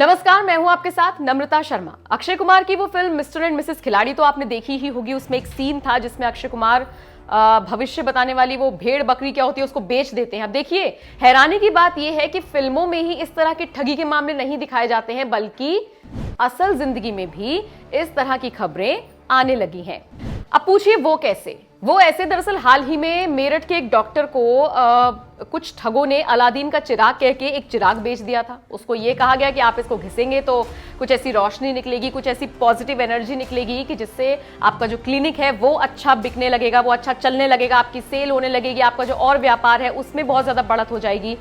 नमस्कार, मैं हूं आपके साथ नम्रता शर्मा। अक्षय कुमार की वो फिल्म मिस्टर एंड मिसेस खिलाड़ी तो आपने देखी ही होगी। उसमें एक सीन था जिसमें अक्षय कुमार भविष्य बताने वाली वो भेड़ बकरी क्या होती है उसको बेच देते हैं। अब देखिए, हैरानी की बात यह है कि फिल्मों में ही इस तरह के ठगी के मामले नहीं दिखाए जाते हैं, बल्कि असल जिंदगी में भी इस तरह की खबरें आने लगी हैं। अब पूछिए वो कैसे? वो ऐसे, दरअसल हाल ही में मेरठ के एक डॉक्टर को कुछ ठगों ने अलादीन का चिराग कह के एक चिराग बेच दिया था। उसको ये कहा गया कि आप इसको घिसेंगे तो कुछ ऐसी रोशनी निकलेगी, कुछ ऐसी पॉजिटिव एनर्जी निकलेगी कि जिससे आपका जो क्लिनिक है वो अच्छा बिकने लगेगा, वो अच्छा चलने लगेगा, आपकी सेल होने लगेगी, आपका जो और व्यापार है उसमें बहुत ज्यादा बढ़त हो जाएगी।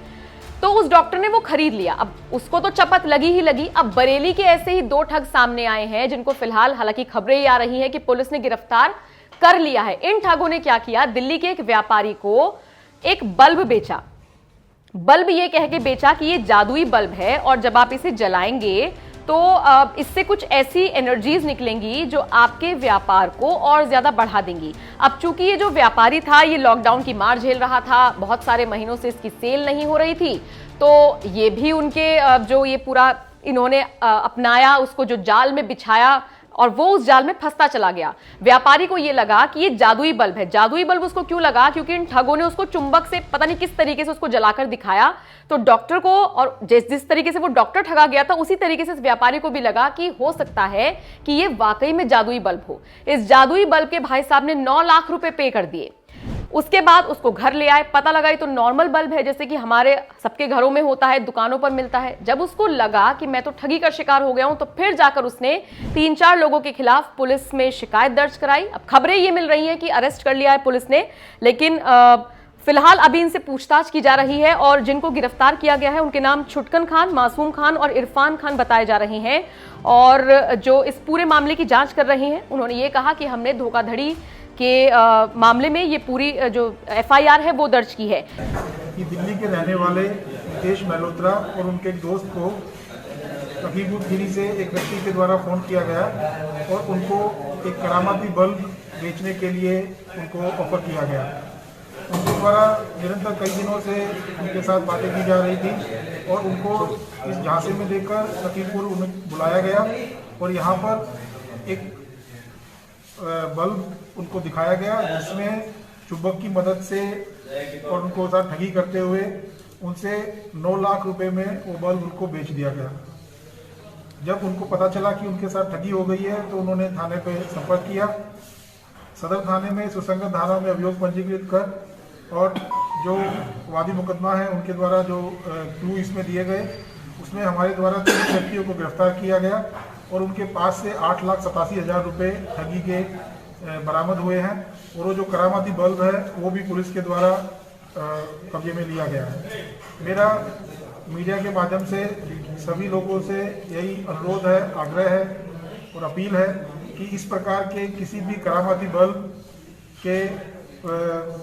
तो उस डॉक्टर ने वो खरीद लिया। अब उसको तो चपत लगी ही लगी। अब बरेली के ऐसे ही 2 ठग सामने आए हैं जिनको फिलहाल, हालांकि खबरें ये आ रही हैं कि पुलिस ने गिरफ्तार कर लिया है। इन ठगों ने क्या किया, दिल्ली के एक व्यापारी को एक बल्ब बेचा। बल्ब ये कह के बेचा कि ये जादुई बल्ब है और जब आप इसे जलाएंगे तो इससे कुछ ऐसी एनर्जीज निकलेंगी जो आपके व्यापार को और ज्यादा बढ़ा देंगी। अब चूंकि ये जो व्यापारी था ये लॉकडाउन की मार झेल रहा था, बहुत सारे महीनों से इसकी सेल नहीं हो रही थी, तो ये भी उनके जो ये पूरा इन्होंने अपनाया, उसको जो जाल में बिछाया और वो उस जाल में फंसता चला गया। व्यापारी को ये लगा कि ये जादुई बल्ब है। जादुई बल्ब उसको क्यों लगा? क्योंकि इन ठगों ने उसको चुंबक से पता नहीं किस तरीके से उसको जलाकर दिखाया। तो डॉक्टर को, और जिस तरीके से वो डॉक्टर ठगा गया था उसी तरीके से इस व्यापारी को भी लगा कि हो सकता है कि ये वाकई में जादुई बल्ब हो। इस जादुई बल्ब के भाई साहब ने 9 लाख रुपए पे कर दिए। उसके बाद उसको घर ले आए, पता लगा ये तो नॉर्मल बल्ब है, जैसे कि हमारे सबके घरों में होता है, दुकानों पर मिलता है। जब उसको लगा कि मैं तो ठगी का शिकार हो गया हूं, तो फिर जाकर उसने 3-4 लोगों के खिलाफ पुलिस में शिकायत दर्ज कराई। अब खबरें ये मिल रही हैं कि अरेस्ट कर लिया है पुलिस ने, लेकिन फिलहाल अभी इनसे पूछताछ की जा रही है और जिनको गिरफ्तार किया गया है उनके नाम छुटकन खान, मासूम खान और इरफान खान बताए जा रहे हैं। और जो इस पूरे मामले की जांच कर रहे हैं उन्होंने ये कहा कि हमने धोखाधड़ी के मामले में ये पूरी जो FIR है वो दर्ज की है। कि दिल्ली के रहने वाले मुकेश मल्होत्रा और उनके एक दोस्त को लखीमपुर से एक व्यक्ति के द्वारा फ़ोन किया गया और उनको एक करामाती बल्ब बेचने के लिए उनको ऑफर किया गया। उनके द्वारा निरंतर कई दिनों से उनके साथ बातें की जा रही थी और उनको इस झांसे में लेकर लखीमपुर उन्हें बुलाया गया और यहाँ पर एक बल्ब उनको दिखाया गया जिसमें चुंबक की मदद से और उनको साथ ठगी करते हुए उनसे 9 लाख रुपए में वो बल्ब उनको बेच दिया गया। जब उनको पता चला कि उनके साथ ठगी हो गई है तो उन्होंने थाने पे संपर्क किया। सदर थाने में सुसंगत धारा में अभियोग पंजीकृत कर और जो वादी मुकदमा है उनके द्वारा जो क्लू इसमें दिए गए उसमें हमारे द्वारा 3 व्यक्तियों को गिरफ्तार किया गया और उनके पास से 8,87,000 रुपये ठगी के बरामद हुए हैं और वो जो करामाती बल्ब है वो भी पुलिस के द्वारा कब्जे में लिया गया है। मेरा मीडिया के माध्यम से सभी लोगों से यही अनुरोध है, आग्रह है और अपील है कि इस प्रकार के किसी भी करामाती बल्ब के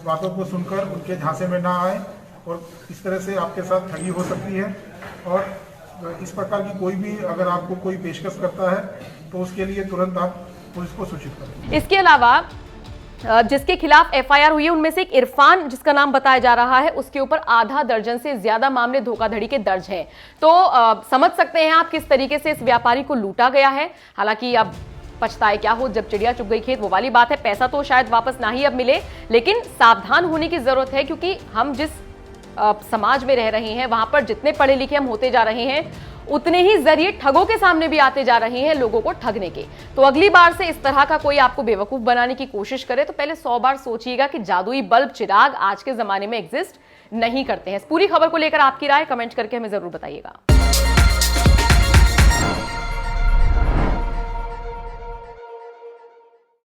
बातों को सुनकर उनके झांसे में ना आए और इस तरह से आपके साथ ठगी हो सकती है। और इस प्रकार की कोई भी अगर आपको कोई पेशकश करता है तो उसके लिए तुरंत आप पुलिस को सूचित करें। इसके अलावा जिसके खिलाफ FIR हुई है उनमें से एक इरफान, जिसका नाम बताया जा रहा है, उसके ऊपर आधा दर्जन से ज्यादा मामले धोखाधड़ी के दर्ज हैं। तो समझ सकते हैं आप किस तरीके से इस व्यापारी को लूटा गया है। हालांकि अब पछताए क्या हो, जब चिड़िया चुग गई खेत वो वाली बात है। पैसा तो शायद वापस ना ही अब मिले, लेकिन सावधान होने की जरूरत है क्योंकि हम जिस समाज में रह रहे हैं वहां पर जितने पढ़े लिखे हम होते जा रहे हैं उतने ही जरिए ठगों के सामने भी आते जा रहे हैं लोगों को ठगने के। तो अगली बार से इस तरह का कोई आपको बेवकूफ बनाने की कोशिश करे तो पहले 100 बार सोचिएगा कि जादुई बल्ब चिराग आज के जमाने में एग्जिस्ट नहीं करते हैं। इस पूरी खबर को लेकर आपकी राय कमेंट करके हमें जरूर बताइएगा।